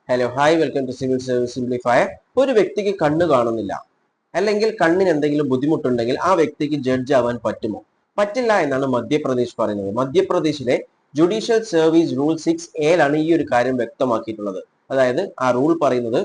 Hello hi welcome to civil service simplifier. ഒരു വ്യക്തിക്ക് കണ്ണ് കാണുന്നില്ല അല്ലെങ്കിൽ കണ്ണിന് എന്തെങ്കിലും ബുദ്ധിമുട്ടുണ്ടെങ്കിൽ ആ വ്യക്തിക്ക് ജഡ്ജ് ആവാൻ പറ്റുമോ? പറ്റില്ല എന്നാണ് മധ്യപ്രദേശ് പറയുന്നത്. മധ്യപ്രദേശിലെ ജുഡീഷ്യൽ സർവീസ് റൂൾ 6A ഈ ഒരു കാര്യം വ്യക്തമാക്കിയിട്ടുള്ളത്. അതായത് ആ റൂൾ പറയുന്നത്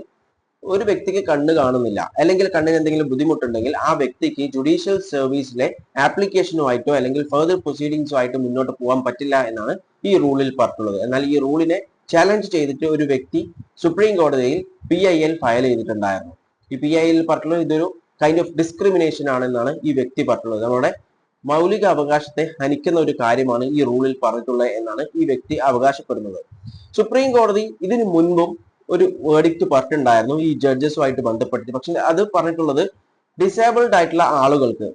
ഒരു വ്യക്തിക്ക് കണ്ണ് കാണുന്നില്ല അല്ലെങ്കിൽ കണ്ണിന് എന്തെങ്കിലും ബുദ്ധിമുട്ടുണ്ടെങ്കിൽ ആ വ്യക്തിക്ക് ജുഡീഷ്യൽ സർവീസിലെ ആപ്ലിക്കേഷനുമായിട്ടോ അല്ലെങ്കിൽ ഫർദർ പ്രൊസീഡിങ്സുമായിട്ടോ മുന്നോട്ട് പോകാൻ പറ്റില്ല എന്നാണ് ഈ റൂളിൽ പറഞ്ഞിട്ടുള്ളത്. എന്നാൽ ഈ റൂളിനെ ചാലഞ്ച് ചെയ്തിട്ട് ഒരു വ്യക്തി സുപ്രീം കോടതിയിൽ PIL ഫയൽ ചെയ്തിട്ടുണ്ടായിരുന്നു. ഈ PIL പറഞ്ഞിട്ടുള്ളത് ഇതൊരു കൈൻഡ് ഓഫ് ഡിസ്ക്രിമിനേഷൻ ആണെന്നാണ് ഈ വ്യക്തി പറഞ്ഞിട്ടുള്ളത്. നമ്മുടെ മൗലിക അവകാശത്തെ ഹനിക്കുന്ന ഒരു കാര്യമാണ് ഈ റൂളിൽ പറഞ്ഞിട്ടുള്ളത് എന്നാണ് ഈ വ്യക്തി അവകാശപ്പെടുന്നത്. സുപ്രീം കോടതി ഇതിനു മുൻപും ഒരു വേർഡിക്റ്റ് പറഞ്ഞിട്ടുണ്ടായിരുന്നു ഈ ജഡ്ജസുമായിട്ട് ബന്ധപ്പെട്ടിട്ട്. പക്ഷെ അത് പറഞ്ഞിട്ടുള്ളത് ഡിസേബിൾഡ് ആയിട്ടുള്ള ആളുകൾക്ക്,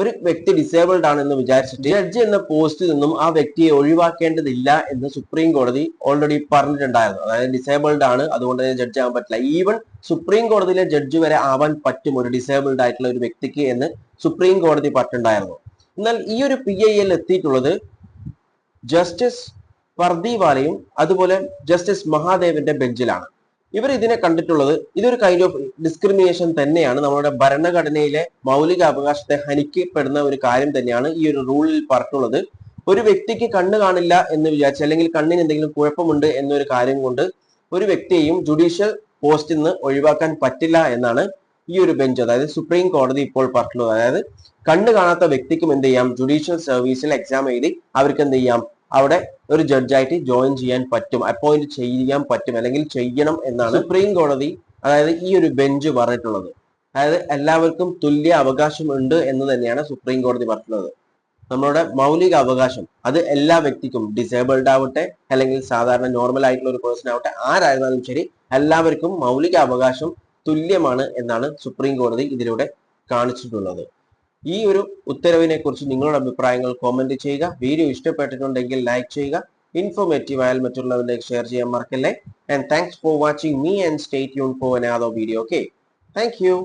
ഒരു വ്യക്തി ഡിസേബിൾഡ് ആണെന്ന് വിചാരിച്ചിട്ട് ജഡ്ജ് എന്ന പോസ്റ്റിൽ നിന്നും ആ വ്യക്തിയെ ഒഴിവാക്കേണ്ടതില്ല എന്ന് സുപ്രീം കോടതി ഓൾറെഡി പറഞ്ഞിട്ടുണ്ടായിരുന്നു. അതായത് ഡിസേബിൾഡ് ആണ്, അതുകൊണ്ട് തന്നെ ജഡ്ജ് ആവാൻ പറ്റില്ല. ഈവൻ സുപ്രീം കോടതിയിലെ ജഡ്ജ് വരെ ആവാൻ പറ്റും ഒരു ഡിസേബിൾഡ് ആയിട്ടുള്ള ഒരു വ്യക്തിക്ക് എന്ന് സുപ്രീം കോടതി പറഞ്ഞിട്ടുണ്ടായിരുന്നു. എന്നാൽ ഈ ഒരു PIL എത്തിയിട്ടുള്ളത് ജസ്റ്റിസ് പർദിവാലയും അതുപോലെ ജസ്റ്റിസ് മഹാദേവന്റെ ബെഞ്ചിലാണ്. ഇവർ ഇതിനെ കണ്ടിട്ടുള്ളത് ഇതൊരു കൈൻഡ് ഓഫ് ഡിസ്ക്രിമിനേഷൻ തന്നെയാണ്, നമ്മുടെ ഭരണഘടനയിലെ മൗലിക അവകാശത്തെ ഹനിക്കപ്പെടുന്ന ഒരു കാര്യം തന്നെയാണ് ഈ ഒരു റൂളിൽ പറഞ്ഞിട്ടുള്ളത്. ഒരു വ്യക്തിക്ക് കണ്ണ് കാണില്ല എന്ന് വിചാരിച്ച് അല്ലെങ്കിൽ കണ്ണിന് എന്തെങ്കിലും കുഴപ്പമുണ്ട് എന്നൊരു കാര്യം കൊണ്ട് ഒരു വ്യക്തിയെയും ജുഡീഷ്യൽ പോസ്റ്റിൽ നിന്ന് ഒഴിവാക്കാൻ പറ്റില്ല എന്നാണ് ഈ ഒരു ബെഞ്ച്, അതായത് സുപ്രീം കോടതി ഇപ്പോൾ പറഞ്ഞിട്ടുള്ളത്. അതായത് കണ്ണ് കാണാത്ത വ്യക്തിക്കും എന്ത് ചെയ്യാം, ജുഡീഷ്യൽ സർവീസിൽ എക്സാം എഴുതി അവർക്ക് എന്ത് ചെയ്യാം, അവിടെ ഒരു ജഡ്ജായിട്ട് ജോയിൻ ചെയ്യാൻ പറ്റും, അപ്പോയിന്റ് ചെയ്യാൻ പറ്റും, അല്ലെങ്കിൽ ചെയ്യണം എന്നാണ് സുപ്രീം കോടതി, അതായത് ഈ ഒരു ബെഞ്ച് പറഞ്ഞിട്ടുള്ളത്. അതായത് എല്ലാവർക്കും തുല്യ അവകാശം ഉണ്ട് എന്ന് തന്നെയാണ് സുപ്രീം കോടതി പറഞ്ഞിട്ടുള്ളത്. നമ്മളുടെ മൗലിക അവകാശം അത് എല്ലാ വ്യക്തിക്കും, ഡിസേബിൾഡ് ആവട്ടെ അല്ലെങ്കിൽ സാധാരണ നോർമൽ ആയിട്ടുള്ള ഒരു പേഴ്സൺ ആവട്ടെ, ആരായിരുന്നാലും ശരി, എല്ലാവർക്കും മൗലിക അവകാശം തുല്യമാണ് എന്നാണ് സുപ്രീം കോടതി ഇതിലൂടെ കാണിച്ചിട്ടുള്ളത്. ഈ ഒരു ഉത്തരവിനെ കുറിച്ച് നിങ്ങളുടെ അഭിപ്രായങ്ങൾ കോമെന്റ് ചെയ്യുക. വീഡിയോ ഇഷ്ടപ്പെട്ടിട്ടുണ്ടെങ്കിൽ ലൈക്ക് ചെയ്യുക. ഇൻഫോർമേറ്റീവ് ആയാൽ മറ്റുള്ളവരിലേക്ക് ഷെയർ ചെയ്യാൻ മറക്കല്ലേ. And thanks for watching me and stay tuned for another video. Okay, thank you.